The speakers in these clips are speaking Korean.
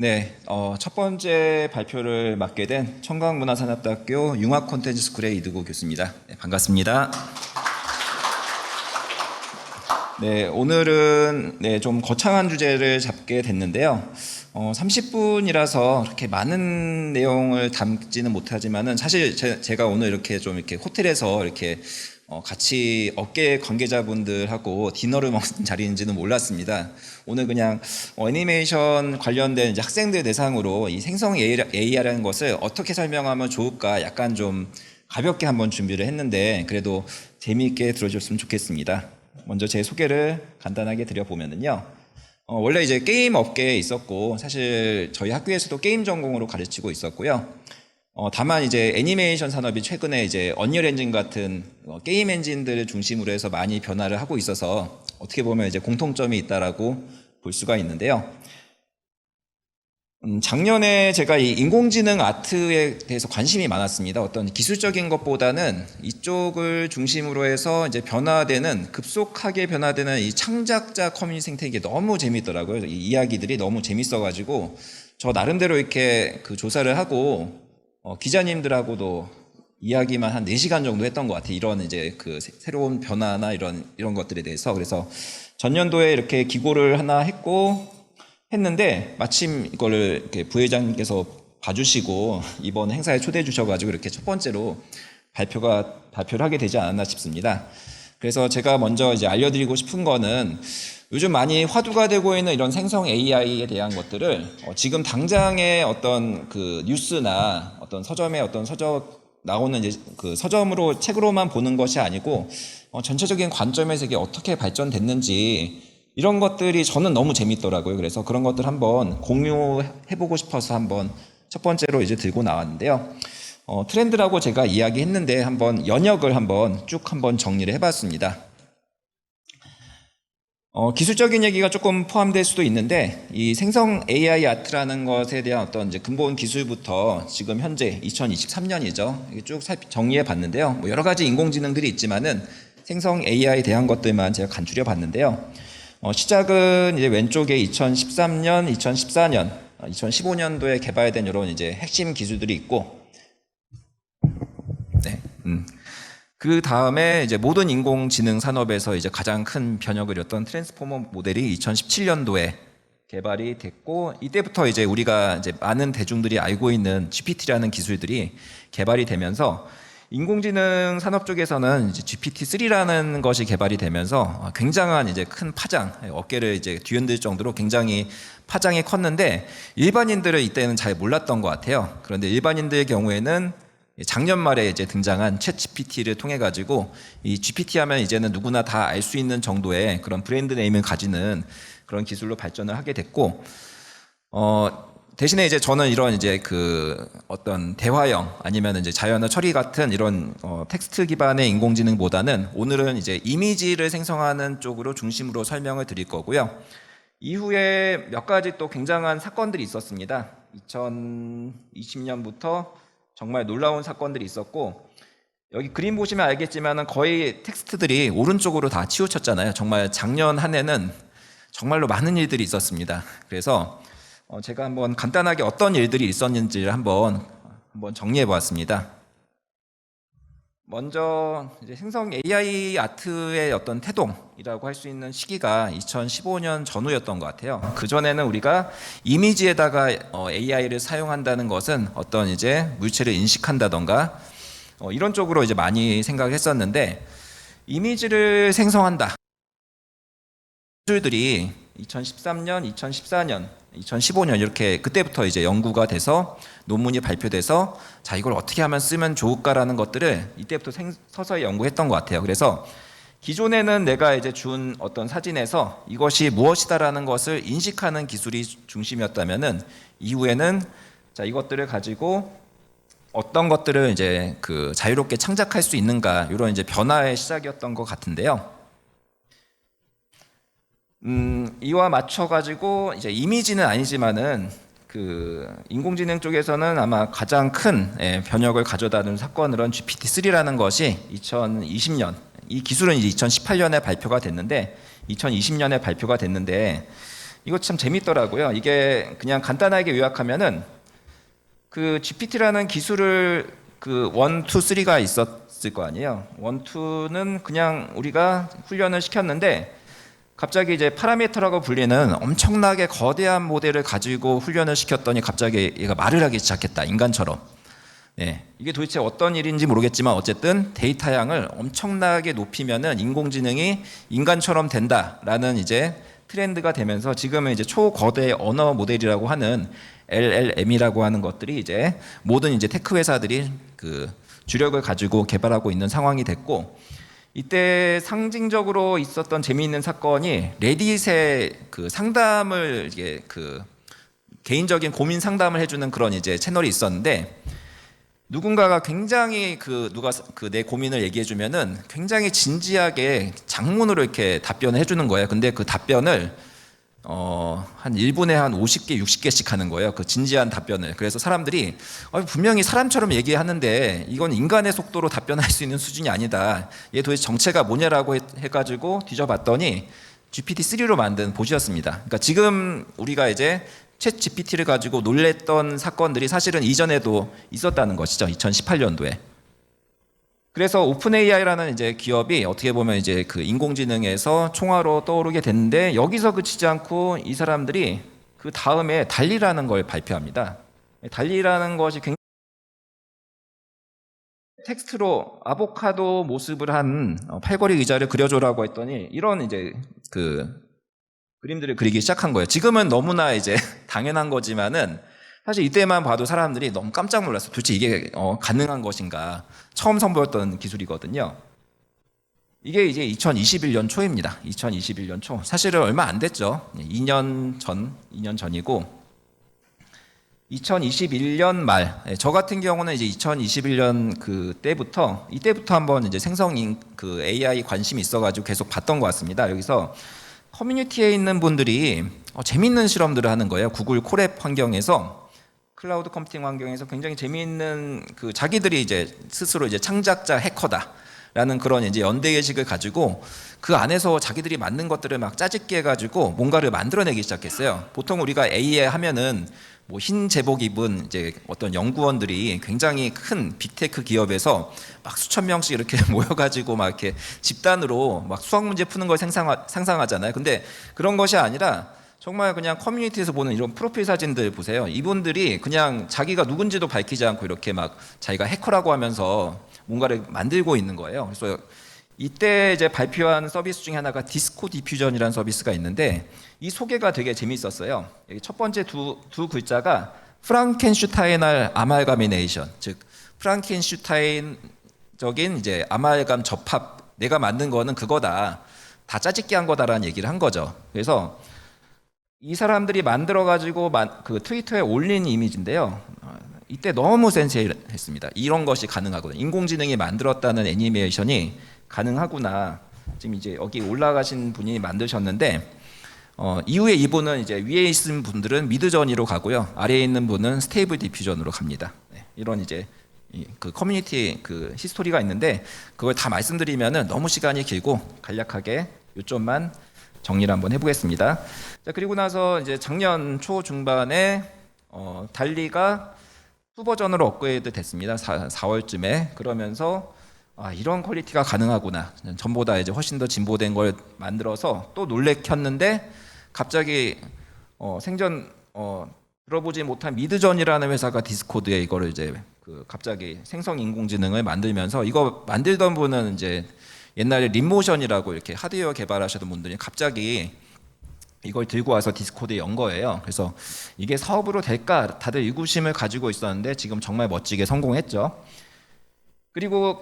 네, 첫 번째 발표를 맡게 된 청강문화산업대학교 융합콘텐츠스쿨의 이두구 교수입니다. 네, 반갑습니다. 네, 오늘은 좀 거창한 주제를 잡게 됐는데요. 30분이라서 그렇게 많은 내용을 담지는 못하지만은 사실 제가 오늘 이렇게 좀 이렇게 호텔에서 이렇게 같이 업계 관계자분들하고 디너를 먹는 자리인지는 몰랐습니다. 오늘 그냥 애니메이션 관련된 이제 학생들 대상으로 이 생성 AI라는 것을 어떻게 설명하면 좋을까 약간 좀 가볍게 한번 준비를 했는데 그래도 재미있게 들어주셨으면 좋겠습니다. 먼저 제 소개를 간단하게 드려보면요. 원래 이제 게임 업계에 있었고 사실 저희 학교에서도 게임 전공으로 가르치고 있었고요. 다만 이제 애니메이션 산업이 최근에 이제 언리얼 엔진 같은 게임 엔진들을 중심으로 해서 많이 변화를 하고 있어서 어떻게 보면 이제 공통점이 있다라고 볼 수가 있는데요. 작년에 제가 이 인공지능 아트에 대해서 관심이 많았습니다. 어떤 기술적인 것보다는 이쪽을 중심으로 해서 이제 급속하게 변화되는 이 창작자 커뮤니티 생태계 너무 재밌더라고요. 이 이야기들이 너무 재밌어가지고 저 나름대로 이렇게 그 조사를 하고 기자님들하고도 이야기만 한 4시간 정도 했던 것 같아요. 이런 이제 그 새로운 변화나 이런 것들에 대해서. 그래서 전년도에 이렇게 기고를 하나 했는데 마침 이거를 이렇게 부회장님께서 봐주시고 이번 행사에 초대해 주셔가지고 이렇게 첫 번째로 발표를 하게 되지 않았나 싶습니다. 그래서 제가 먼저 이제 알려드리고 싶은 거는 요즘 많이 화두가 되고 있는 이런 생성 AI에 대한 것들을 지금 당장의 어떤 그 뉴스나 어떤 서점에 나오는 이제 그 서점으로 책으로만 보는 것이 아니고 전체적인 관점에서 이게 어떻게 발전됐는지 이런 것들이 저는 너무 재밌더라고요. 그래서 그런 것들 한번 공유해보고 싶어서 한번 첫 번째로 이제 들고 나왔는데요. 트렌드라고 제가 이야기했는데 연역을 쭉 정리를 해봤습니다. 기술적인 얘기가 조금 포함될 수도 있는데 이 생성 AI 아트라는 것에 대한 어떤 이제 근본 기술부터 지금 현재 2023년이죠. 쭉 정리해 봤는데요. 뭐 여러 가지 인공지능들이 있지만은 생성 AI에 대한 것들만 제가 간추려 봤는데요. 시작은 이제 왼쪽에 2013년, 2014년, 2015년도에 개발된 이런 이제 핵심 기술들이 있고, 네, 그 다음에 이제 모든 인공지능 산업에서 이제 가장 큰 변혁을 이뤘던 트랜스포머 모델이 2017년도에 개발이 됐고, 이때부터 이제 우리가 이제 많은 대중들이 알고 있는 GPT라는 기술들이 개발이 되면서 인공지능 산업 쪽에서는 이제 GPT-3라는 것이 개발이 되면서 굉장한 이제 큰 파장, 어깨를 이제 뒤흔들 정도로 굉장히 파장이 컸는데 일반인들은 이때는 잘 몰랐던 것 같아요. 그런데 일반인들의 경우에는 작년 말에 이제 등장한 챗 GPT를 통해 가지고 이 GPT 하면 이제는 누구나 다 알 수 있는 정도의 그런 브랜드 네임을 가지는 그런 기술로 발전을 하게 됐고, 대신에 이제 저는 이런 이제 그 어떤 대화형 아니면 이제 자연어 처리 같은 이런 텍스트 기반의 인공지능보다는 오늘은 이제 이미지를 생성하는 쪽으로 중심으로 설명을 드릴 거고요. 이후에 몇 가지 또 굉장한 사건들이 있었습니다. 2020년부터 정말 놀라운 사건들이 있었고, 여기 그림 보시면 알겠지만은 거의 텍스트들이 오른쪽으로 다 치우쳤잖아요. 정말 작년 한 해는 정말로 많은 일들이 있었습니다. 그래서 제가 한번 간단하게 어떤 일들이 있었는지를 한번 정리해 보았습니다. 먼저 이제 생성 AI 아트의 어떤 태동이라고 할 수 있는 시기가 2015년 전후였던 것 같아요. 그 전에는 우리가 이미지에다가 AI를 사용한다는 것은 어떤 이제 물체를 인식한다던가 이런 쪽으로 이제 많이 생각을 했었는데, 이미지를 생성한다 기술들이 2013년, 2014년, 2015년 이렇게 그때부터 이제 연구가 돼서 논문이 발표돼서 자 이걸 어떻게 하면 쓰면 좋을까라는 것들을 이때부터 서서히 연구했던 것 같아요. 그래서 기존에는 내가 이제 준 어떤 사진에서 이것이 무엇이다라는 것을 인식하는 기술이 중심이었다면은 이후에는 자 이것들을 가지고 어떤 것들을 이제 그 자유롭게 창작할 수 있는가 이런 이제 변화의 시작이었던 것 같은데요. 이와 맞춰가지고 이제 이미지는 아니지만은 그 인공지능 쪽에서는 아마 가장 큰 변혁을 가져다준 사건으로는 GPT-3라는 것이 2020년, 이 기술은 이제 2018년에 발표가 됐는데 2020년에 발표가 됐는데 이거 참 재밌더라고요. 이게 그냥 간단하게 요약하면은 그 GPT라는 기술을 그 1, 2, 3가 있었을 거 아니에요. 1, 2는 그냥 우리가 훈련을 시켰는데 갑자기 이제 파라미터라고 불리는 엄청나게 거대한 모델을 가지고 훈련을 시켰더니 갑자기 얘가 말을 하기 시작했다. 인간처럼. 네, 이게 도대체 어떤 일인지 모르겠지만 어쨌든 데이터 양을 엄청나게 높이면은 인공지능이 인간처럼 된다라는 이제 트렌드가 되면서 지금은 이제 초거대 언어 모델이라고 하는 LLM이라고 하는 것들이 이제 모든 이제 테크 회사들이 그 주력을 가지고 개발하고 있는 상황이 됐고, 이때 상징적으로 있었던 재미있는 사건이 레딧의 그 상담을 이게 그 개인적인 고민 상담을 해주는 그런 이제 채널이 있었는데, 누군가가 굉장히 누가 내 고민을 얘기해주면은 굉장히 진지하게 장문으로 이렇게 답변을 해주는 거예요. 근데 그 답변을 한 1분에 한 50개, 60개씩 하는 거예요. 그 진지한 답변을. 그래서 사람들이 분명히 사람처럼 얘기하는데 이건 인간의 속도로 답변할 수 있는 수준이 아니다. 얘 도대체 정체가 뭐냐라고 해가지고 뒤져봤더니 GPT-3로 만든 봇이었습니다. 그러니까 지금 우리가 이제 챗 GPT를 가지고 놀랬던 사건들이 사실은 이전에도 있었다는 것이죠. 2018년도에. 그래서 오픈 AI라는 이제 기업이 어떻게 보면 이제 그 인공지능에서 총화로 떠오르게 됐는데, 여기서 그치지 않고 이 사람들이 그 다음에 달리라는 걸 발표합니다. 달리라는 것이 굉장히 텍스트로 아보카도 모습을 한 팔걸이 의자를 그려줘라고 했더니 이런 이제 그 그림들을 그리기 시작한 거예요. 지금은 너무나 이제 당연한 거지만은 사실 이때만 봐도 사람들이 너무 깜짝 놀랐어요. 도대체 이게 가능한 것인가. 처음 선보였던 기술이거든요. 이게 이제 2021년 초입니다. 2021년 초. 사실은 얼마 안 됐죠. 2년 전이고 2021년 말. 저 같은 경우는 이제 2021년 이때부터 한번 이제 그 AI 관심이 있어가지고 계속 봤던 것 같습니다. 여기서 커뮤니티에 있는 분들이 재밌는 실험들을 하는 거예요. 구글 콜앱 환경에서, 클라우드 컴퓨팅 환경에서 굉장히 재미있는 자기들이 이제 스스로 이제 창작자 해커다라는 그런 이제 연대의식을 가지고 그 안에서 자기들이 만든 것들을 막 짜집기 해가지고 뭔가를 만들어내기 시작했어요. 보통 우리가 AI 하면은 뭐 흰 제복 입은 이제 어떤 연구원들이 굉장히 큰 빅테크 기업에서 막 수천 명씩 이렇게 모여가지고 막 이렇게 집단으로 막 수학 문제 푸는 걸 상상하잖아요. 근데 그런 것이 아니라 정말 그냥 커뮤니티에서 보는 이런 프로필 사진들 보세요. 이분들이 그냥 자기가 누군지도 밝히지 않고 이렇게 막 자기가 해커라고 하면서 뭔가를 만들고 있는 거예요. 그래서 이때 이제 발표한 서비스 중에 하나가 디스코 디퓨전이라는 서비스가 있는데, 이 소개가 되게 재밌었어요. 여기 첫 번째 두 글자가 프랑켄슈타인할 아말가미네이션, 즉 프랑켄슈타인적인 이제 아말감 접합, 내가 만든 거는 그거다, 다 짜집기 한 거다라는 얘기를 한 거죠. 그래서 이 사람들이 만들어가지고 그 트위터에 올린 이미지인데요. 이때 너무 센세이했습니다. 이런 것이 가능하구나. 인공지능이 만들었다는 애니메이션이 가능하구나. 지금 이제 여기 올라가신 분이 만드셨는데, 이후에 이분은 이제 위에 있는 분들은 미드저니로 가고요. 아래에 있는 분은 스테이블 디퓨전으로 갑니다. 네, 이런 이제 그 커뮤니티 그 히스토리가 있는데, 그걸 다 말씀드리면은 너무 시간이 길고 간략하게 요점만 정리를 한번 해보겠습니다. 자, 그리고 나서 이제 작년 초 중반에 달리가 후 버전으로 업그레이드 됐습니다. 4월쯤에. 그러면서 이런 퀄리티가 가능하구나. 전보다 이제 훨씬 더 진보된 걸 만들어서 또 놀래켰는데, 갑자기 생전 들어보지 못한 미드전이라는 회사가 디스코드에 이거를 이제 갑자기 생성 인공지능을 만들면서, 이거 만들던 분은 이제 옛날에 림모션이라고 이렇게 하드웨어 개발하셨던 분들이 갑자기 이걸 들고 와서 디스코드에 연 거예요. 그래서 이게 사업으로 될까 다들 의구심을 가지고 있었는데 지금 정말 멋지게 성공했죠. 그리고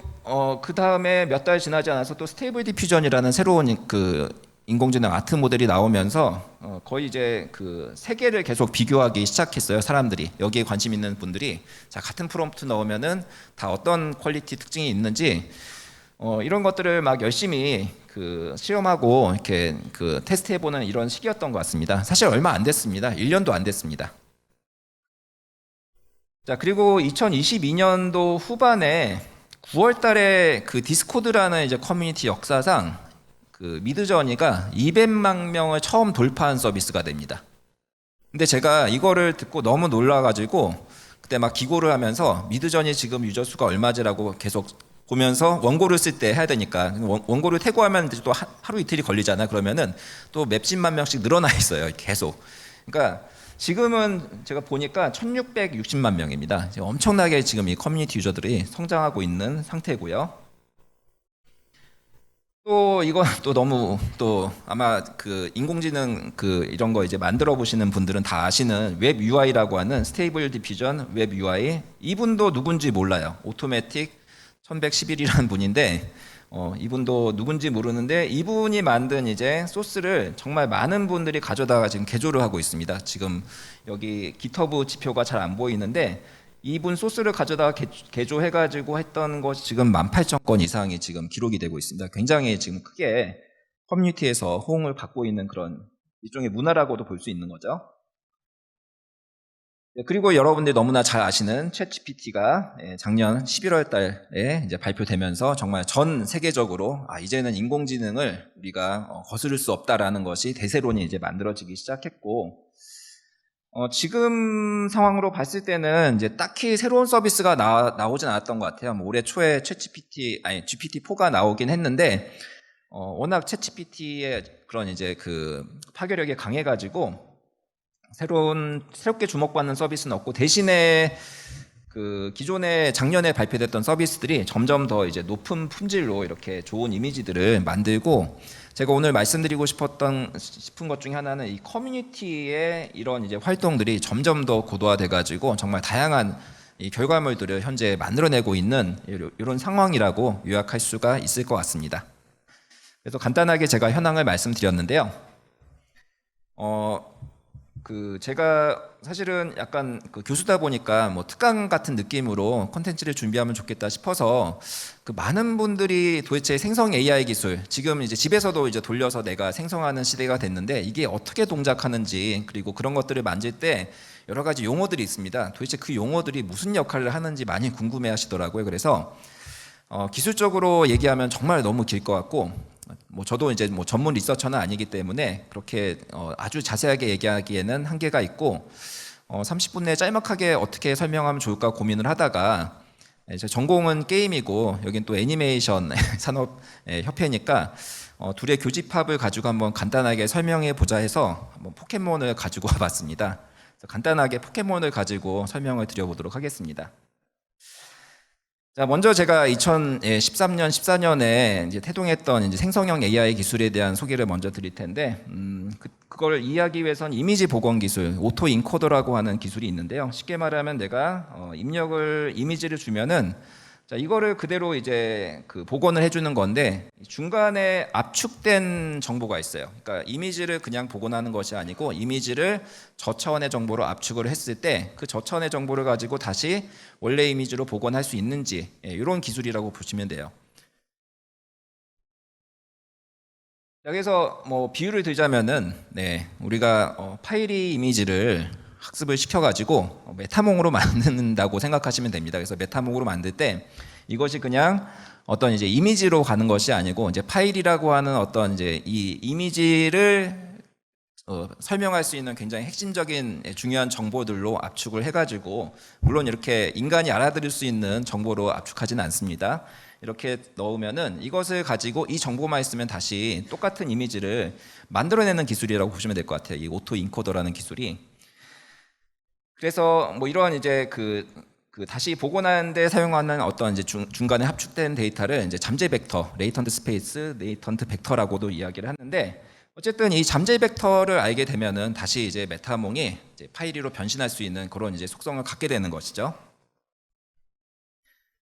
그 다음에 몇 달 지나지 않아서 또 스테이블 디퓨전이라는 새로운 그 인공지능 아트 모델이 나오면서 거의 이제 그 세 개를 계속 비교하기 시작했어요. 사람들이, 여기에 관심 있는 분들이 자, 같은 프롬프트 넣으면은 다 어떤 퀄리티 특징이 있는지 이런 것들을 막 열심히 그 실험하고 이렇게 그 테스트해보는 이런 시기였던 것 같습니다. 사실 얼마 안 됐습니다. 1년도 안 됐습니다. 자, 그리고 2022년도 후반에 9월 달에 그 디스코드라는 이제 커뮤니티 역사상 그 미드저니가 200만 명을 처음 돌파한 서비스가 됩니다. 근데 제가 이거를 듣고 너무 놀라가지고 그때 막 기고를 하면서 미드저니 지금 유저 수가 얼마지라고 계속 보면서 원고를 쓸 때 해야 되니까 원고를 태고하면 또 하루 이틀이 걸리잖아. 그러면은 또 몇십만 명씩 늘어나 있어요. 계속. 그러니까 지금은 제가 보니까 1660만 명입니다. 엄청나게 지금 이 커뮤니티 유저들이 성장하고 있는 상태고요. 또 이건 또 너무 또 아마 그 인공지능 그 이런 거 이제 만들어 보시는 분들은 다 아시는 웹 UI라고 하는 스테이블 디퓨전 웹 UI, 이분도 누군지 몰라요. 오토매틱 1111이라는 분인데 이분도 누군지 모르는데 이분이 만든 이제 소스를 정말 많은 분들이 가져다가 지금 개조를 하고 있습니다. 지금 여기 GitHub 지표가 잘 안 보이는데 이분 소스를 가져다가 개조해가지고 했던 것이 지금 18,000건 이상이 지금 기록이 되고 있습니다. 굉장히 지금 크게 커뮤니티에서 호응을 받고 있는 그런 일종의 문화라고도 볼 수 있는 거죠. 그리고 여러분들이 너무나 잘 아시는 챗GPT가 작년 11월 달에 이제 발표되면서 정말 전 세계적으로 이제는 인공지능을 우리가 거스를 수 없다라는 것이 대세론이 이제 만들어지기 시작했고, 지금 상황으로 봤을 때는 이제 딱히 새로운 서비스가 나오진 않았던 것 같아요. 올해 초에 GPT-4가 나오긴 했는데, 워낙 챗GPT의 그런 이제 그 파괴력이 강해가지고, 새롭게 주목받는 서비스는 없고, 대신에 그 기존에 작년에 발표됐던 서비스들이 점점 더 이제 높은 품질로 이렇게 좋은 이미지들을 만들고, 제가 오늘 말씀드리고 싶은 것 중에 하나는 이 커뮤니티의 이런 이제 활동들이 점점 더 고도화돼 가지고 정말 다양한 이 결과물들을 현재 만들어내고 있는 이런 상황이라고 요약할 수가 있을 것 같습니다. 그래서 간단하게 제가 현황을 말씀드렸는데요. 제가 사실은 약간 그 교수다 보니까 뭐 특강 같은 느낌으로 콘텐츠를 준비하면 좋겠다 싶어서 그 많은 분들이 도대체 생성 AI 기술, 지금 이제 집에서도 이제 돌려서 내가 생성하는 시대가 됐는데 이게 어떻게 동작하는지, 그리고 그런 것들을 만질 때 여러 가지 용어들이 있습니다. 도대체 그 용어들이 무슨 역할을 하는지 많이 궁금해 하시더라고요. 그래서 기술적으로 얘기하면 정말 너무 길 것 같고, 뭐 저도 이제 뭐 전문 리서처는 아니기 때문에 그렇게 아주 자세하게 얘기하기에는 한계가 있고, 30분 내에 짤막하게 어떻게 설명하면 좋을까 고민을 하다가, 제 전공은 게임이고 여긴 또 애니메이션 산업 협회니까 둘의 교집합을 가지고 한번 간단하게 설명해 보자 해서 한번 포켓몬을 가지고 와봤습니다. 그래서 간단하게 포켓몬을 가지고 설명을 드려보도록 하겠습니다. 자, 먼저 제가 2013년, 14년에 이제 태동했던 이제 생성형 AI 기술에 대한 소개를 먼저 드릴 텐데, 그걸 이해하기 위해선 이미지 복원 기술, 오토 인코더라고 하는 기술이 있는데요. 쉽게 말하면 내가 이미지를 주면은, 자, 이거를 그대로 이제 그 복원을 해주는 건데, 중간에 압축된 정보가 있어요. 그러니까 이미지를 그냥 복원하는 것이 아니고 이미지를 저차원의 정보로 압축을 했을 때 그 저차원의 정보를 가지고 다시 원래 이미지로 복원할 수 있는지, 이런 기술이라고 보시면 돼요. 여기서 뭐 비유를 들자면은, 우리가 파이리 이미지를 학습을 시켜가지고 메타몽으로 만든다고 생각하시면 됩니다. 그래서 메타몽으로 만들 때 이것이 그냥 어떤 이제 이미지로 가는 것이 아니고, 이제 파일이라고 하는 어떤 이제 이 이미지를 설명할 수 있는 굉장히 핵심적인 중요한 정보들로 압축을 해가지고, 물론 이렇게 인간이 알아들을 수 있는 정보로 압축하지는 않습니다. 이렇게 넣으면은 이것을 가지고 이 정보만 있으면 다시 똑같은 이미지를 만들어내는 기술이라고 보시면 될 것 같아요. 이 오토 인코더라는 기술이. 그래서 뭐 이러한 이제 그 다시 복원하는데 사용하는 어떤 이제 중간에 합축된 데이터를 이제 잠재 벡터, 레이턴트 스페이스, 레이턴트 벡터라고도 이야기를 하는데, 어쨌든 이 잠재 벡터를 알게 되면은 다시 이제 메타몽이 이제 파이리로 변신할 수 있는 그런 이제 속성을 갖게 되는 것이죠.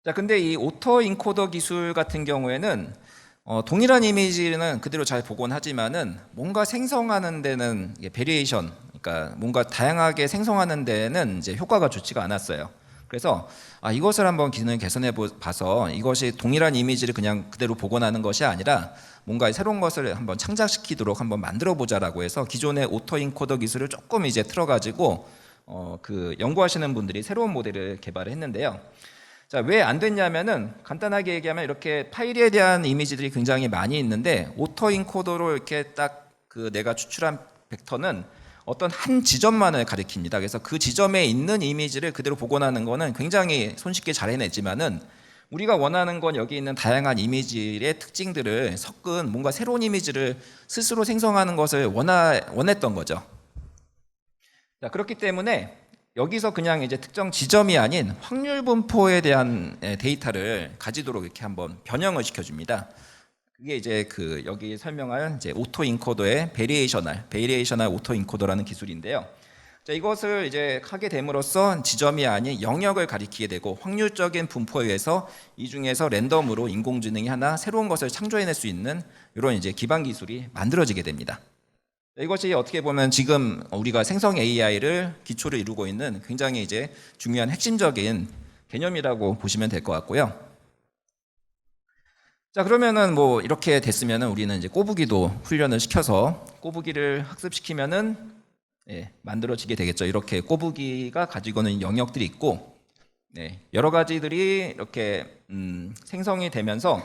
자, 근데 이 오토 인코더 기술 같은 경우에는 동일한 이미지는 그대로 잘 복원하지만은 뭔가 생성하는 데는 베리에이션, 그러니까 뭔가 다양하게 생성하는 데는 이제 효과가 좋지가 않았어요. 그래서 이것을 한번 기능을 개선해 봐서 이것이 동일한 이미지를 그냥 그대로 복원하는 것이 아니라 뭔가 새로운 것을 한번 창작시키도록 한번 만들어 보자라고 해서 기존의 오토 인코더 기술을 조금 이제 틀어가지고 그 연구하시는 분들이 새로운 모델을 개발을 했는데요. 자, 왜 안 됐냐면은 간단하게 얘기하면 이렇게 파일에 대한 이미지들이 굉장히 많이 있는데 오토 인코더로 이렇게 딱 그 내가 추출한 벡터는 어떤 한 지점만을 가리킵니다. 그래서 그 지점에 있는 이미지를 그대로 복원하는 거는 굉장히 손쉽게 잘 해내지만은 우리가 원하는 건 여기 있는 다양한 이미지의 특징들을 섞은 뭔가 새로운 이미지를 스스로 생성하는 것을 원했던 거죠. 자, 그렇기 때문에 여기서 그냥 이제 특정 지점이 아닌 확률 분포에 대한 데이터를 가지도록 이렇게 한번 변형을 시켜줍니다. 그게 이제 그 여기 설명할 이제 오토 인코더의 베리에이셔널 오토 인코더라는 기술인데요. 자, 이것을 이제 하게 됨으로써 지점이 아닌 영역을 가리키게 되고 확률적인 분포에 의해서 이 중에서 랜덤으로 인공지능이 하나 새로운 것을 창조해낼 수 있는 이런 이제 기반 기술이 만들어지게 됩니다. 이것이 어떻게 보면 지금 우리가 생성 AI를 기초로 이루고 있는 굉장히 이제 중요한 핵심적인 개념이라고 보시면 될 것 같고요. 자, 그러면은 뭐 이렇게 됐으면은 우리는 이제 꼬부기도 훈련을 시켜서 꼬부기를 학습시키면은 만들어지게 되겠죠. 이렇게 꼬부기가 가지고 있는 영역들이 있고 여러 가지들이 이렇게 생성이 되면서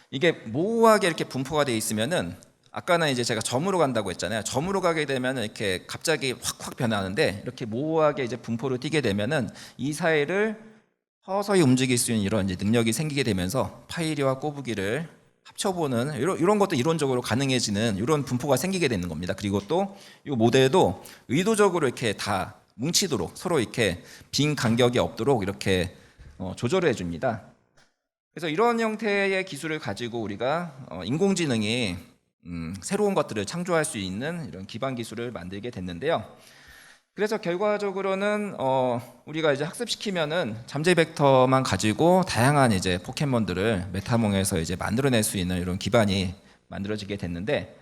이게 모호하게 이렇게 분포가 되어 있으면은 아까는 이제 제가 점으로 간다고 했잖아요. 점으로 가게 되면은 이렇게 갑자기 확 변하는데 이렇게 모호하게 이제 분포로 띄게 되면은 이 사이를 서서히 움직일 수 있는 이런 이제 능력이 생기게 되면서 파이리와 꼬부기를 합쳐보는 이런 것도 이론적으로 가능해지는 이런 분포가 생기게 되는 겁니다. 그리고 또 이 모델도 의도적으로 이렇게 다 뭉치도록 서로 이렇게 빈 간격이 없도록 이렇게 조절을 해줍니다. 그래서 이런 형태의 기술을 가지고 우리가 인공지능이 새로운 것들을 창조할 수 있는 이런 기반 기술을 만들게 됐는데요. 그래서 결과적으로는 우리가 이제 학습시키면은 잠재 벡터만 가지고 다양한 이제 포켓몬들을 메타몽에서 이제 만들어낼 수 있는 이런 기반이 만들어지게 됐는데,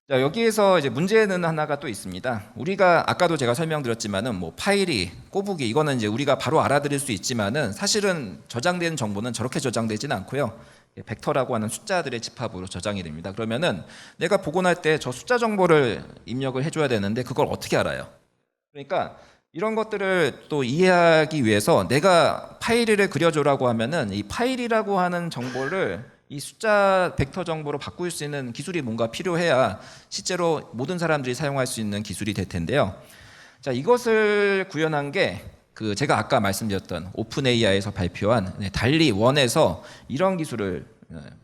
자, 여기에서 이제 문제는 하나가 또 있습니다. 우리가 아까도 제가 설명드렸지만은 뭐 파일이 꼬부기 이거는 이제 우리가 바로 알아들을 수 있지만은 사실은 저장된 정보는 저렇게 저장되지는 않고요. 벡터라고 하는 숫자들의 집합으로 저장이 됩니다. 그러면은 내가 복원할 때 저 숫자 정보를 입력을 해줘야 되는데 그걸 어떻게 알아요? 그러니까 이런 것들을 또 이해하기 위해서 내가 파일을 그려줘라고 하면은 이 파일이라고 하는 정보를 이 숫자 벡터 정보로 바꿀 수 있는 기술이 뭔가 필요해야 실제로 모든 사람들이 사용할 수 있는 기술이 될 텐데요. 자, 이것을 구현한 게 그 제가 아까 말씀드렸던 오픈 AI에서 발표한 달리 1에서 이런 기술을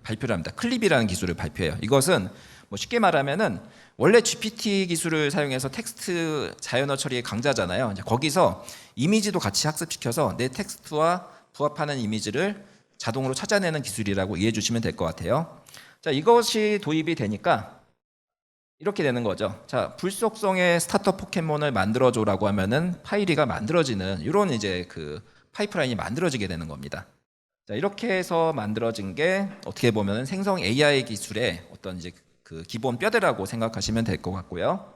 발표를 합니다. 클립이라는 기술을 발표해요. 이것은 뭐 쉽게 말하면은 원래 GPT 기술을 사용해서 텍스트 자연어 처리의 강자잖아요. 이제 거기서 이미지도 같이 학습시켜서 내 텍스트와 부합하는 이미지를 자동으로 찾아내는 기술이라고 이해해 주시면 될 것 같아요. 자, 이것이 도입이 되니까 이렇게 되는 거죠. 자, 불속성의 스타터 포켓몬을 만들어줘라고 하면은 파이리가 만들어지는 이런 이제 그 파이프라인이 만들어지게 되는 겁니다. 자, 이렇게 해서 만들어진 게 어떻게 보면 생성 AI 기술의 어떤 이제 그 기본 뼈대라고 생각하시면 될 것 같고요.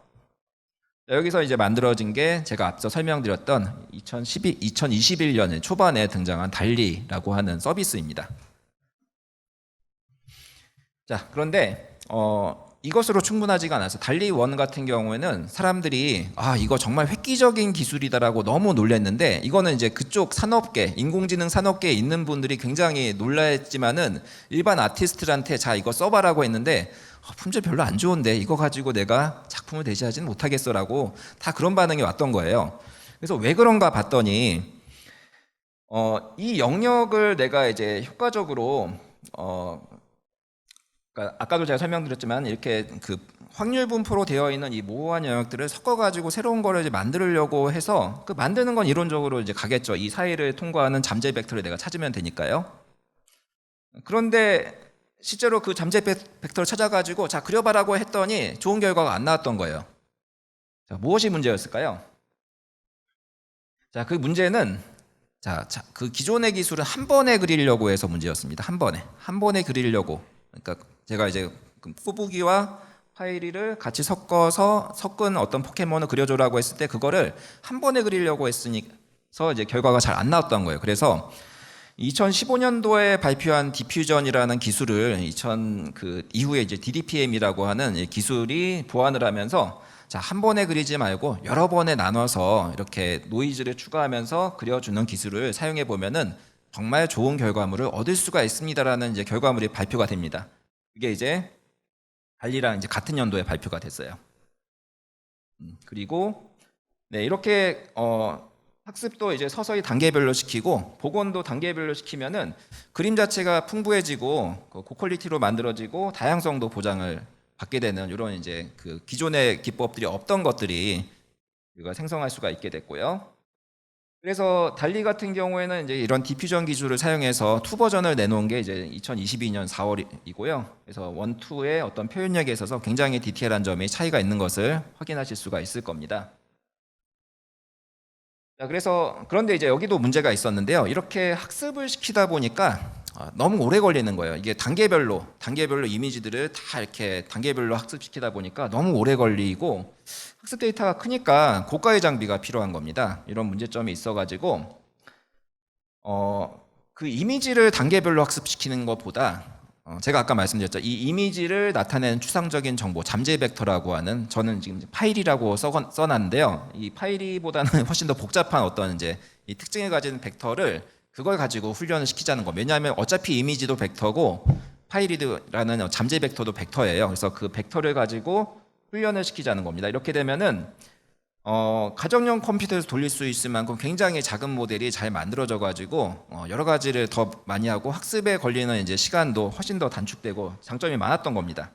자, 여기서 이제 만들어진 게 제가 앞서 설명드렸던 2021년 초반에 등장한 달리라고 하는 서비스입니다. 자, 그런데 이것으로 충분하지가 않아서 달리 1 같은 경우에는 사람들이 이거 정말 획기적인 기술이다라고 너무 놀랐는데 이거는 이제 그쪽 산업계 인공지능 산업계에 있는 분들이 굉장히 놀랐지만은 일반 아티스트한테 자 이거 써봐라고 했는데 품질 별로 안 좋은데 이거 가지고 내가 작품을 대시하지는 못하겠어라고 다 그런 반응이 왔던 거예요. 그래서 왜 그런가 봤더니 이 영역을 내가 이제 효과적으로 그러니까 아까도 제가 설명드렸지만 이렇게 그 확률 분포로 되어 있는 이 모호한 영역들을 섞어가지고 새로운 거를 이제 만들려고 해서 그 만드는 건 이론적으로 이제 가겠죠. 이 사이를 통과하는 잠재 벡터를 내가 찾으면 되니까요. 그런데 실제로 그 잠재 벡터를 찾아가지고 자 그려봐라고 했더니 좋은 결과가 안 나왔던 거예요. 자, 무엇이 문제였을까요? 자, 그 문제는 그 기존의 기술은 한 번에 그리려고 해서 문제였습니다. 한 번에 그리려고. 그러니까 제가 이제 꼬부기와 파이리를 같이 섞은 어떤 포켓몬을 그려줘라고 했을 때 그거를 한 번에 그리려고 했으니까 이제 결과가 잘 안 나왔던 거예요. 그래서 2015년도에 발표한 디퓨전이라는 기술을 그 이후에 이제 DDPM이라고 하는 기술이 보완을 하면서 자, 한 번에 그리지 말고 여러 번에 나눠서 이렇게 노이즈를 추가하면서 그려주는 기술을 사용해 보면은 정말 좋은 결과물을 얻을 수가 있습니다라는 이제 결과물이 발표가 됩니다. 이게 이제 달리랑 이제 같은 연도에 발표가 됐어요. 그리고 네, 이렇게 학습도 이제 서서히 단계별로 시키고 복원도 단계별로 시키면은 그림 자체가 풍부해지고 고퀄리티로 만들어지고 다양성도 보장을 받게 되는 이런 이제 그 기존의 기법들이 없던 것들이 우리가 생성할 수가 있게 됐고요. 그래서 달리 같은 경우에는 이제 이런 디퓨전 기술을 사용해서 2 버전을 내놓은 게 이제 2022년 4월이고요. 그래서 1, 2의 어떤 표현력에 있어서 굉장히 디테일한 점이 차이가 있는 것을 확인하실 수가 있을 겁니다. 자, 그런데 이제 여기도 문제가 있었는데요. 이렇게 학습을 시키다 보니까 너무 오래 걸리는 거예요. 이게 단계별로 이미지들을 다 이렇게 단계별로 학습시키다 보니까 너무 오래 걸리고 학습 데이터가 크니까 고가의 장비가 필요한 겁니다. 이런 문제점이 있어가지고 그 이미지를 단계별로 학습시키는 것보다 제가 아까 말씀드렸죠. 이 이미지를 나타내는 추상적인 정보, 잠재 벡터라고 하는, 저는 지금 파일이라고 써놨는데요. 이 파일이보다는 훨씬 더 복잡한 어떤 이제 이 특징을 가진 벡터를 그걸 가지고 훈련을 시키자는 거. 왜냐하면 어차피 이미지도 벡터고 파일이라는 잠재 벡터도 벡터예요. 그래서 그 벡터를 가지고 훈련을 시키자는 겁니다. 이렇게 되면은 가정용 컴퓨터에서 돌릴 수 있을 만큼 굉장히 작은 모델이 잘 만들어져 가지고 여러 가지를 더 많이 하고 학습에 걸리는 이제 시간도 훨씬 더 단축되고 장점이 많았던 겁니다.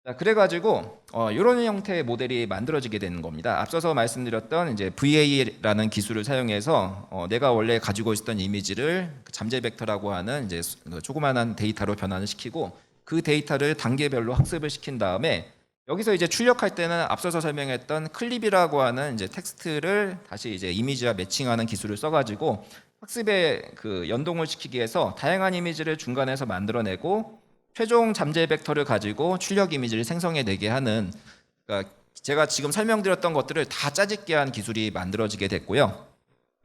자, 그래가지고 이런 형태의 모델이 만들어지게 되는 겁니다. 앞서서 말씀드렸던 이제 VA라는 기술을 사용해서 내가 원래 가지고 있었던 이미지를 잠재 벡터라고 하는 이제 조그마한 데이터로 변환을 시키고 그 데이터를 단계별로 학습을 시킨 다음에 여기서 이제 출력할 때는 앞서서 설명했던 클립이라고 하는 이제 텍스트를 다시 이제 이미지와 매칭하는 기술을 써가지고 학습에 그 연동을 시키기 위해서 다양한 이미지를 중간에서 만들어내고 최종 잠재 벡터를 가지고 출력 이미지를 생성해내게 하는, 그러니까 제가 지금 설명드렸던 것들을 다 짜집게 한 기술이 만들어지게 됐고요.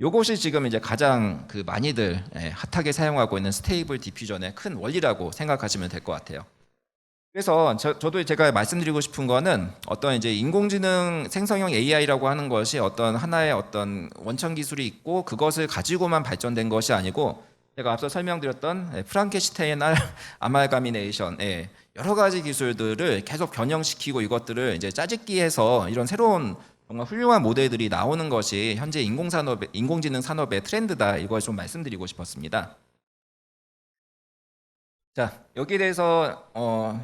요것이 지금 이제 가장 그 많이들 핫하게 사용하고 있는 스테이블 디퓨전의 큰 원리라고 생각하시면 될 것 같아요. 그래서 저도 제가 말씀드리고 싶은 거는 어떤 이제 인공지능 생성형 AI라고 하는 것이 어떤 하나의 어떤 원천 기술이 있고 그것을 가지고만 발전된 것이 아니고 제가 앞서 설명드렸던 프랑켄슈타인 아말가미네이션 여러 가지 기술들을 계속 변형시키고 이것들을 이제 짜집기해서 이런 새로운 정말 훌륭한 모델들이 나오는 것이 현재 인공지능 산업의 트렌드다, 이걸 좀 말씀드리고 싶었습니다. 자, 여기에 대해서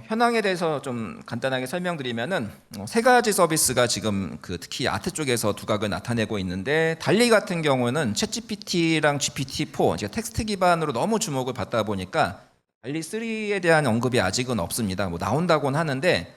현황에 대해서 좀 간단하게 설명드리면은 세 가지 서비스가 지금 그 특히 아트 쪽에서 두각을 나타내고 있는데, 달리 같은 경우는 챗GPT랑 GPT-4 텍스트 기반으로 너무 주목을 받다 보니까 달리 3에 대한 언급이 아직은 없습니다. 뭐 나온다고는 하는데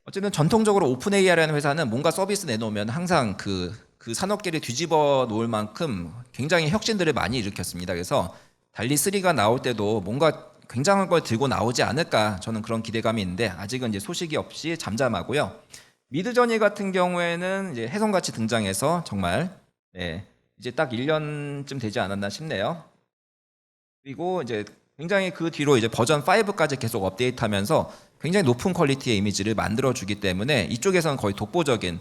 어쨌든 전통적으로 오픈 AI라는 회사는 뭔가 서비스 내놓으면 항상 그 산업계를 뒤집어 놓을 만큼 굉장히 혁신들을 많이 일으켰습니다. 그래서 달리 3가 나올 때도 뭔가 굉장한 걸 들고 나오지 않을까, 저는 그런 기대감이 있는데 아직은 이제 소식이 없이 잠잠하고요. 미드저니 같은 경우에는 이제 혜성같이 등장해서 정말 이제 딱 1년쯤 되지 않았나 싶네요. 그리고 이제 굉장히 그 뒤로 이제 버전 5까지 계속 업데이트하면서 굉장히 높은 퀄리티의 이미지를 만들어주기 때문에 이쪽에서는 거의 독보적인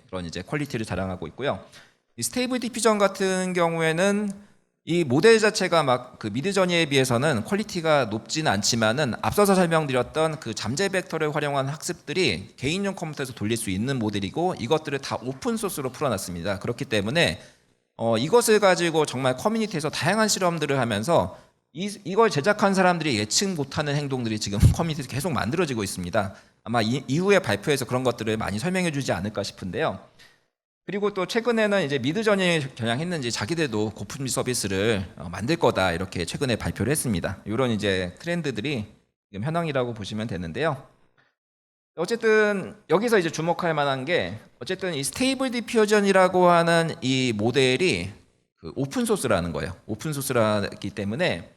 그런 이제 퀄리티를 자랑하고 있고요. 이 스테이블 디퓨전 같은 경우에는 이 모델 자체가 막 그 미드저니에 비해서는 퀄리티가 높지는 않지만은 앞서서 설명드렸던 그 잠재 벡터를 활용한 학습들이 개인용 컴퓨터에서 돌릴 수 있는 모델이고 이것들을 다 오픈 소스로 풀어놨습니다. 그렇기 때문에 이것을 가지고 정말 커뮤니티에서 다양한 실험들을 하면서 이걸 제작한 사람들이 예측 못하는 행동들이 지금 커뮤니티에서 계속 만들어지고 있습니다. 아마 이후에 발표에서 그런 것들을 많이 설명해주지 않을까 싶은데요. 그리고 또 최근에는 이제 미드저니 겨냥했는지 자기들도 고품질 서비스를 만들 거다, 이렇게 최근에 발표를 했습니다. 이런 이제 트렌드들이 지금 현황이라고 보시면 되는데요. 어쨌든 여기서 이제 주목할 만한 게 어쨌든 이 스테이블 디퓨전이라고 하는 이 모델이 그 오픈 소스라는 거예요. 오픈 소스라기 때문에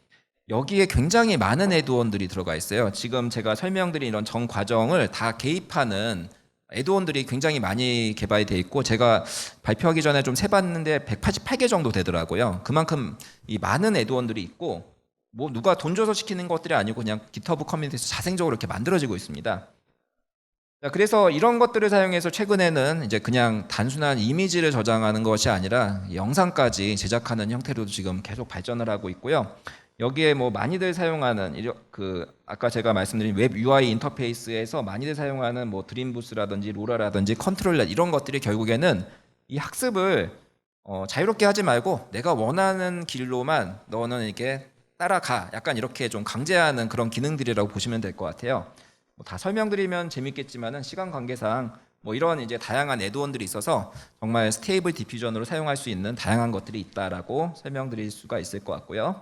여기에 굉장히 많은 애드온들이 들어가 있어요. 지금 제가 설명드린 이런 전 과정을 다 개입하는 애드온들이 굉장히 많이 개발이 돼 있고 제가 발표하기 전에 좀 세봤는데 188개 정도 되더라고요. 그만큼 이 많은 애드온들이 있고 뭐 누가 돈 줘서 시키는 것들이 아니고 그냥 깃허브 커뮤니티에서 자생적으로 이렇게 만들어지고 있습니다. 자, 그래서 이런 것들을 사용해서 최근에는 이제 그냥 단순한 이미지를 저장하는 것이 아니라 영상까지 제작하는 형태로도 지금 계속 발전을 하고 있고요. 여기에 뭐 많이들 사용하는 그 아까 제가 말씀드린 웹 UI 인터페이스에서 많이들 사용하는 뭐 드림부스라든지 로라라든지 컨트롤러 이런 것들이 결국에는 이 학습을 자유롭게 하지 말고 내가 원하는 길로만 너는 이렇게 따라가, 약간 이렇게 좀 강제하는 그런 기능들이라고 보시면 될 것 같아요. 뭐 다 설명드리면 재밌겠지만은 시간 관계상 뭐 이런 이제 다양한 애드온들이 있어서 정말 스테이블 디퓨전으로 사용할 수 있는 다양한 것들이 있다라고 설명드릴 수가 있을 것 같고요.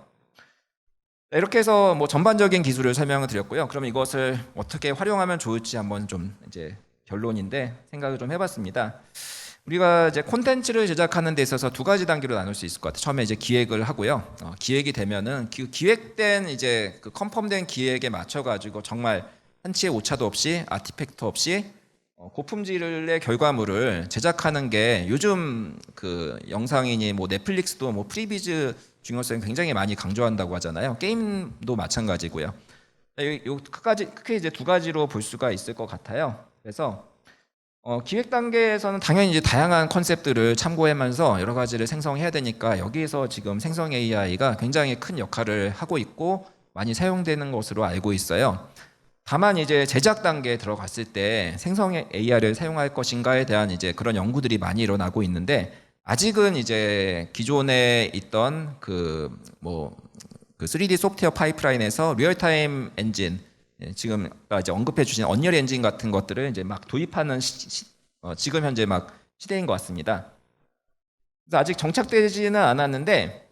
이렇게 해서 뭐 전반적인 기술을 설명을 드렸고요. 그럼 이것을 어떻게 활용하면 좋을지 한번 좀 이제 결론인데 생각을 좀 해봤습니다. 우리가 이제 콘텐츠를 제작하는 데 있어서 두 가지 단계로 나눌 수 있을 것 같아요. 처음에 이제 기획을 하고요. 기획이 되면은 기획된 이제 그 컨펌된 기획에 맞춰 가지고 정말 한치의 오차도 없이 아티팩트 없이 고품질의 결과물을 제작하는 게 요즘 그 영상이니 뭐 넷플릭스도 뭐 프리비즈 중요성을 굉장히 많이 강조한다고 하잖아요. 게임도 마찬가지고요. 크게 이제 두 가지로 볼 수가 있을 것 같아요. 그래서 기획 단계에서는 당연히 이제 다양한 컨셉들을 참고하면서 여러 가지를 생성해야 되니까 여기에서 지금 생성 AI가 굉장히 큰 역할을 하고 있고 많이 사용되는 것으로 알고 있어요. 다만 이제 제작 단계에 들어갔을 때 생성 AI를 사용할 것인가에 대한 이제 그런 연구들이 많이 일어나고 있는데 아직은 이제 기존에 있던 그 3D 소프트웨어 파이프라인에서 리얼타임 엔진, 지금 이제 언급해 주신 언리얼 엔진 같은 것들을 이제 막 도입하는 지금 현재 막 시대인 것 같습니다. 그래서 아직 정착되지는 않았는데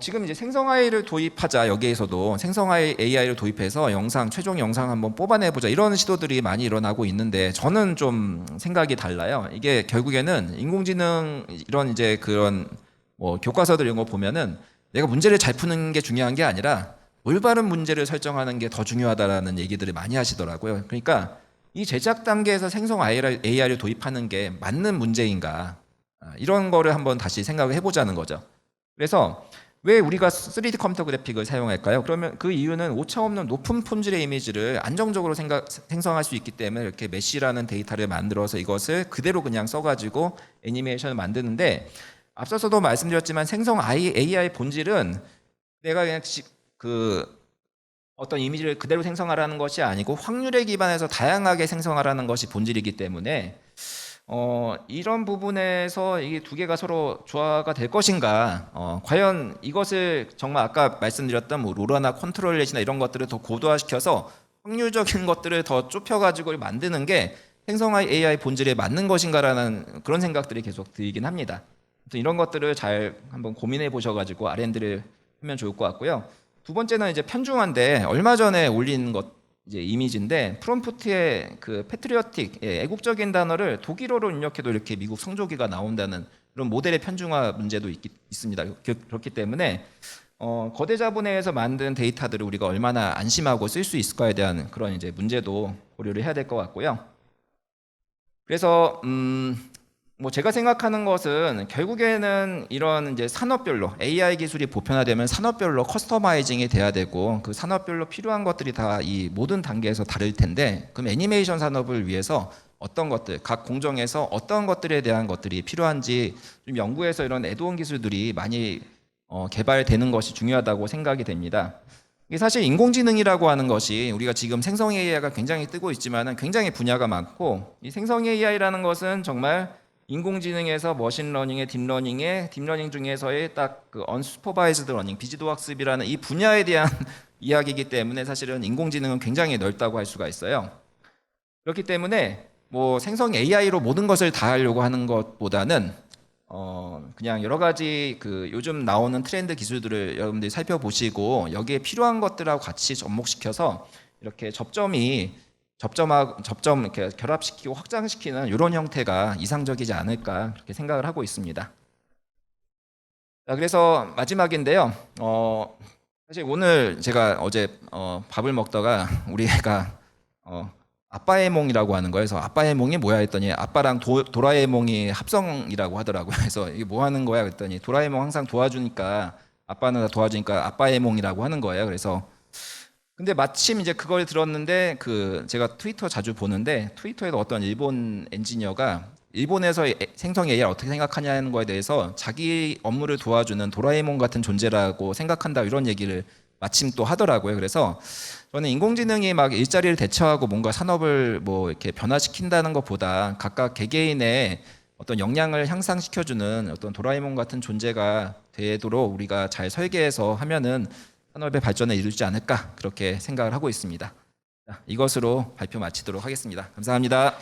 지금 이제 생성 AI를 도입하자, 여기에서도 생성 AI를 도입해서 최종 영상 한번 뽑아내보자 이런 시도들이 많이 일어나고 있는데 저는 좀 생각이 달라요. 이게 결국에는 인공지능 이런 이제 그런 뭐 교과서들 이런 거 보면은 내가 문제를 잘 푸는 게 중요한 게 아니라 올바른 문제를 설정하는 게 더 중요하다라는 얘기들을 많이 하시더라고요. 그러니까 이 제작 단계에서 생성 AI를 도입하는 게 맞는 문제인가, 이런 거를 한번 다시 생각을 해보자는 거죠. 그래서 왜 우리가 3D 컴퓨터 그래픽을 사용할까요? 그러면 그 이유는 오차없는 높은 품질의 이미지를 안정적으로 생성할 수 있기 때문에 이렇게 메쉬라는 데이터를 만들어서 이것을 그대로 그냥 써가지고 애니메이션을 만드는데, 앞서서도 말씀드렸지만 생성 AI 본질은 내가 그냥 그 어떤 이미지를 그대로 생성하라는 것이 아니고 확률에 기반해서 다양하게 생성하라는 것이 본질이기 때문에 이런 부분에서 이 두 개가 서로 조화가 될 것인가, 과연 이것을 정말 아까 말씀드렸던 뭐 로라나 컨트롤렛이나 이런 것들을 더 고도화시켜서 확률적인 것들을 더 좁혀가지고 만드는 게 생성 AI 본질에 맞는 것인가라는 그런 생각들이 계속 들긴 합니다. 이런 것들을 잘 한번 고민해 보셔가지고 R&D를 하면 좋을 것 같고요. 두 번째는 이제 편중한데, 얼마 전에 올린 것 이제 이미지인데 프롬프트에 그 패트리어틱, 애국적인 단어를 독일어로 입력해도 이렇게 미국 성조기가 나온다는 그런 모델의 편중화 문제도 있습니다. 그렇기 때문에 거대 자본회에서 만든 데이터들을 우리가 얼마나 안심하고 쓸 수 있을까에 대한 그런 이제 문제도 고려를 해야 될 것 같고요. 그래서 뭐 제가 생각하는 것은 결국에는 이런 이제 산업별로 AI 기술이 보편화되면 산업별로 커스터마이징이 돼야 되고, 그 산업별로 필요한 것들이 다 이 모든 단계에서 다를 텐데, 그럼 애니메이션 산업을 위해서 어떤 것들, 각 공정에서 어떤 것들에 대한 것들이 필요한지 좀 연구해서 이런 애드온 기술들이 많이 개발되는 것이 중요하다고 생각이 됩니다. 이게 사실 인공지능이라고 하는 것이 우리가 지금 생성 AI가 굉장히 뜨고 있지만은 굉장히 분야가 많고, 이 생성 AI라는 것은 정말 인공지능에서 머신러닝의 딥러닝 중에서의 딱 그 언슈퍼바이즈드 러닝, 비지도 학습이라는 이 분야에 대한 이야기이기 때문에 사실은 인공지능은 굉장히 넓다고 할 수가 있어요. 그렇기 때문에 뭐 생성 AI로 모든 것을 다 하려고 하는 것보다는 그냥 여러 가지 그 요즘 나오는 트렌드 기술들을 여러분들이 살펴보시고 여기에 필요한 것들하고 같이 접목시켜서 이렇게 접점 이렇게 결합시키고 확장시키는 이런 형태가 이상적이지 않을까, 그렇게 생각을 하고 있습니다. 자, 그래서 마지막인데요. 사실 오늘 제가 어제 밥을 먹다가 우리 애가 아빠의 몽이라고 하는 거예요. 그래서 아빠의 몽이 뭐야 했더니 아빠랑 도라에몽이 합성이라고 하더라고요. 그래서 이게 뭐 하는 거야 그랬더니 도라에몽 항상 도와주니까 아빠는 도와주니까 아빠의 몽이라고 하는 거예요. 그래서 근데 마침 이제 그걸 들었는데 제가 트위터 자주 보는데 트위터에도 어떤 일본 엔지니어가 일본에서 생성 AI를 어떻게 생각하냐는 거에 대해서 자기 업무를 도와주는 도라에몽 같은 존재라고 생각한다 이런 얘기를 마침 또 하더라고요. 그래서 저는 인공지능이 막 일자리를 대체하고 뭔가 산업을 뭐 이렇게 변화시킨다는 것보다 각각 개개인의 어떤 역량을 향상시켜주는 어떤 도라에몽 같은 존재가 되도록 우리가 잘 설계해서 하면은 산업의 발전에 이르지 않을까 그렇게 생각을 하고 있습니다. 자, 이것으로 발표 마치도록 하겠습니다. 감사합니다.